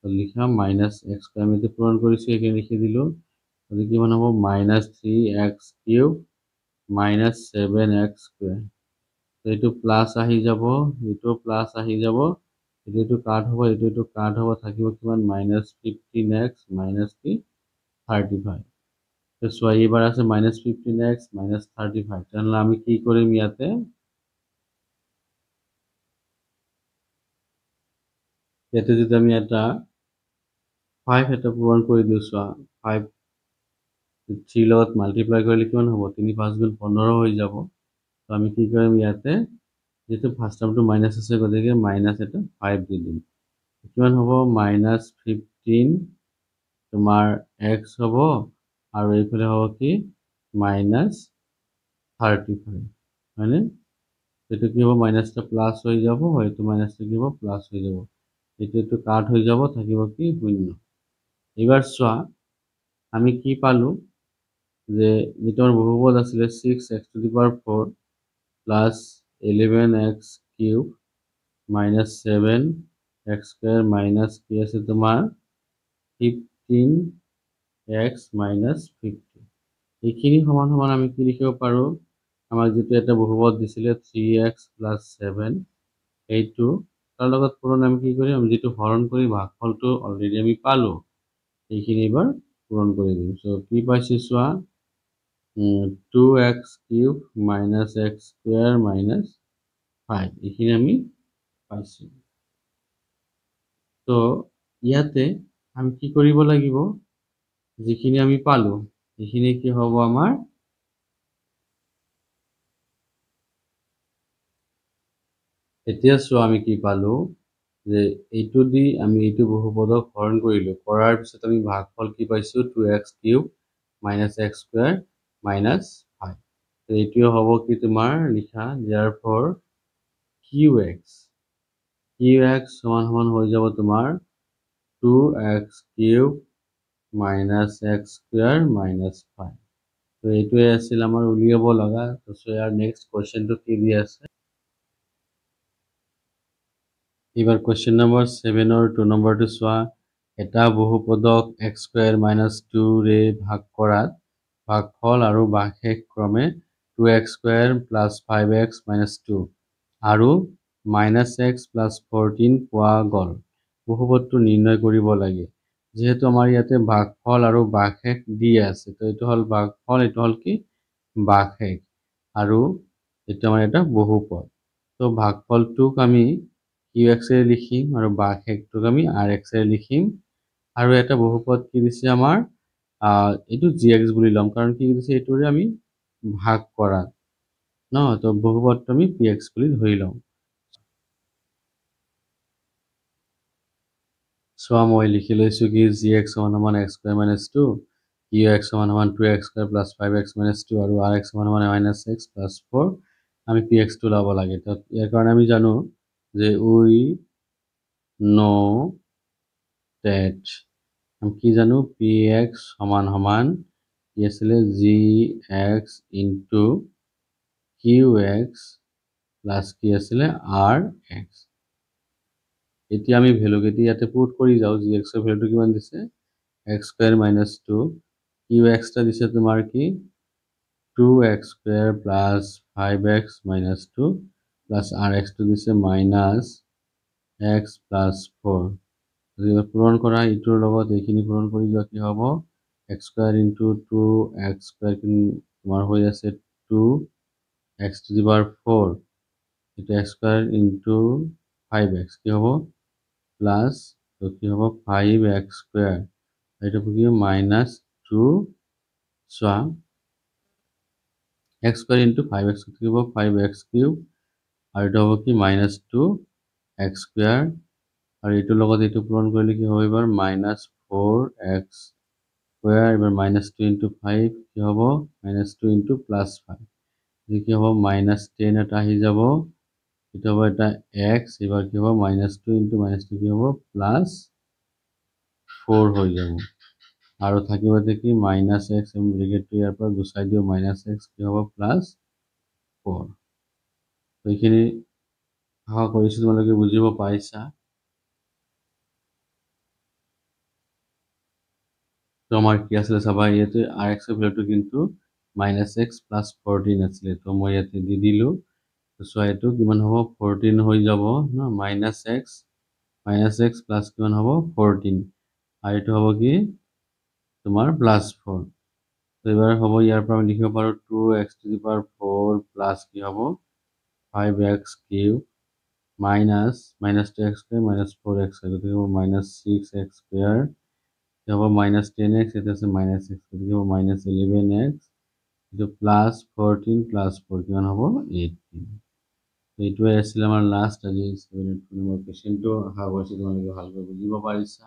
তো লিখা মাইনাছ x² আমি এইটো পূৰণ কৰিছোঁ এইখিনি লিখি দিলোঁ গতিকে কিমান হ'ব মাইনাছ 3x³ মাইনাছ 7x² তো এইটো প্লাছ আহি যাব এইটো প্লাছ আহি যাব এইটো কাট হ'ব এইটো কাট হ'ব থাকিব কিমান মাইনাছ 15x মাইনাছ কি 35 তো চোৱা এইবাৰ আছে মাইনাছ 15x মাইনাছ 35 তেনেহ'লে আমি কি কৰিম ইয়াতে যদি আমি এটা 5 এটা পূৰণ কৰি দিওঁ চোৱা 5 3 লগত মাল্টিপ্লাই কৰিলে কিমান হ'ব 3 5 গুণ 15 হৈ যাব তো আমি কি কৰিম ইয়াতে যেহেতু ফাৰ্ষ্ট টাৰ্মটো মাইনাছ আছে গতিকে মাইনাছ এটা 5 দি দিম কিমান হ'ব মাইনাছ 15 তোমাৰ x হ'ব আৰু এইফালে হ'ব কি মাইনাছ 35 হয়নে এইটো কি হ'ব মাইনাছটা প্লাছ হৈ যাব এইটো মাইনাছটা কি হ'ব প্লাছ হৈ যাব এইটো কাট হৈ যাব থাকিব কি শূন্য এবাৰ চোৱা আমি কি পালোঁ যে যেটো আমাৰ বহুপদ আছিলে 6x⁴ plus 11x³ minus 7x² minus কি আছে তোমাৰ 15x মাইনাছ 50 এইখিনি সমান সমান আমি কি লিখিব পাৰোঁ আমাক যেটো এটা বহুপদ দিছিলে 3x প্লাছ 7 এইটো তাৰ লগত পূৰণ আমি কি কৰিম, আমি যিটো হৰণ কৰি ভাগফলটো অলৰেডি আমি পালো, এইখিনি এবাৰ পূৰণ কৰি দিম। চ' কি পাইছোঁ চোৱা, 2x cube minus x square minus 5 এইখিনি আমি পাইছোঁ। তো ইয়াতে আমি কি কৰিব লাগিব, যিখিনি আমি পালো সেইখিনি কি হ'ব আমাৰ, এতিয়া চোৱা আমি কি পালো, যে এইটো দি আমি এইটো বহুপদক হৰণ কৰিলো, কৰাৰ পিছত আমি ভাগফল কি পাইছো, 2x cube minus x square minus 5। এইটোৱে হ'ব কি তোমাৰ লিখা, ইয়াৰ ফৰ কিউ এক্স সমান সমান হৈ যাব তোমাৰ 2x cube minus x square minus 5। তো এইটোৱে আছিল আমাৰ উলিয়াব লগা। তো ইয়াৰ নেক্সট কুৱেশ্যনটো কি দি আছে, এবাৰ কুৱেশ্যন নম্বৰ 7ৰ 2 নম্বৰটো চোৱা, এটা বহুপদক এক্স স্কুৱেৰ মাইনাছ 2ৰে ভাগ কৰাত ভাগফল আৰু ভাগশেষ ক্ৰমে 2x square plus 5x minus 2 আৰু মাইনাছ এক্স প্লাছ 14 পোৱা গ'ল। বহুপদটো নিৰ্ণয় কৰিব লাগে। যিহেতু আমাৰ ইয়াতে ভাগফল আৰু ভাগশেষ দি আছে, তো এইটো হ'ল ভাগফল, এইটো হ'ল কি ভাগশেষ, আৰু এইটো আমাৰ এটা বহুপদ। তো ভাগফলটোক আমি কিউ এক্সেৰে লিখিম আৰু ভাগশেষটোক আমি আৰ এক্সেৰে লিখিম। আৰু এটা বহুপদ কি দিছে আমাৰ, এইটো জি এক্স বুলি ল'ম, কাৰণ কি দিছে এইটোৰে আমি ভাগ কৰা ন, তো বহুপদটো আমি পি এক্স বুলি ধৰি লওঁ। চোৱা মই লিখি লৈছোঁ কি জি এক্স সমান সমান X square minus 2, Q X সমান সমান 2x square plus 5x minus 2 আৰু আৰ এক্স সমান সমান মাইনাছ এক্স প্লাছ 4। আমি পি এক্সটো ল'ব লাগে। তো ইয়াৰ কাৰণে আমি জানো যে উই know that, আমি কি জানো, পি এক্স সমান সমান কি আছিলে, G X into Q X plus কি আছিলে আৰ এক্স। এতিয়া আমি ভেলুকেইটি ইয়াতে পুট কৰি যাওঁ। জি এক্সৰ ভেলুটো কিমান দিছে, এক্স স্কুৱেৰ মাইনাছ 2, কিউ এক্সটা দিছে তোমাৰ কি 2x square plus 5x minus 2 plus আৰ এক্সটো দিছে মাইনাছ এক্স প্লাছ 4। পূৰণ কৰা ইটোৰ লগত এইখিনি পূৰণ কৰি যোৱা কি হ'ব, x square into 2x square তোমাৰ হৈ আছে 2x টু দি পাৱাৰ 4, এইটো এক্স স্কুৱেৰ ইনটু 5x কি হ'ব প্লাছ, তো কি হ'ব 5x স্কুৱেৰ, এইটো কি মাইনাছ 2, চোৱা x স্কুৱেৰ ইনটু 5x কি হ'ব 5x কিউব, আৰু এইটো হ'ব কি মাইনাছ 2x স্কুৱেৰ, আৰু এইটোৰ লগত এইটো পূৰণ কৰিলে কি হ'ব এবাৰ মাইনাছ 4x স্কুৱেৰ, এবাৰ মাইনাছ 2 ইনটু 5 কি হ'ব মাইনাছ 2 ইনটু প্লাছ 5, যে কি হ'ব মাইনাছ 10 এটা আহি যাব, এইটো হ'ব এটা x, এবাৰ কি হ'ব মাইনাছ 2 ইনটু মাইনাছ 2 কি হ'ব প্লাছ 4 হৈ যাব, আৰু থাকিব কি মাইনাছ এক্স, আমি ব্ৰেকেটটো ইয়াৰ পৰা গুচাই দিওঁ, মাইনাছ এক্স কি হ'ব প্লাছ 4। এইখিনি আশা কৰিছোঁ তোমালোকে বুজিব পাৰিছা। তো আমাৰ কি আছিলে চাবা, ইয়াতে আৰ এক্সৰ ভেলুটো কিন্তু মাইনাছ এক্স প্লাছ 14 আছিলে, তো মই ইয়াতে দি দিলোঁ। চোৱা এইটো কিমান হ'ব 14 হৈ যাব ন, মাইনাছ এক্স প্লাছ কিমান হ'ব 14, আৰু এইটো হ'ব কি তোমাৰ প্লাছ 4। তো এবাৰ হ'ব ইয়াৰ পৰা আমি লিখিব পাৰোঁ 2x to the power 4 plus কি হ'ব 5x cube minus 2x square minus 4x square, গতিকে হ'ব মাইনাছ 6x স্কুৱেৰ, কি হ'ব মাইনাছ 10x, এটা আছে মাইনাছ x, গতিকে হ'ব মাইনাছ 11x, এইটো প্লাছ 14 প্লাছ 4 কিমান হ'ব 18। এইটোৱে আছিলে আমাৰ লাষ্ট আজি 7 নম্বৰ কুৱেশ্যনটো। আশা কৰিছোঁ তোমালোকে ভালকৈ বুজিব পাৰিছা।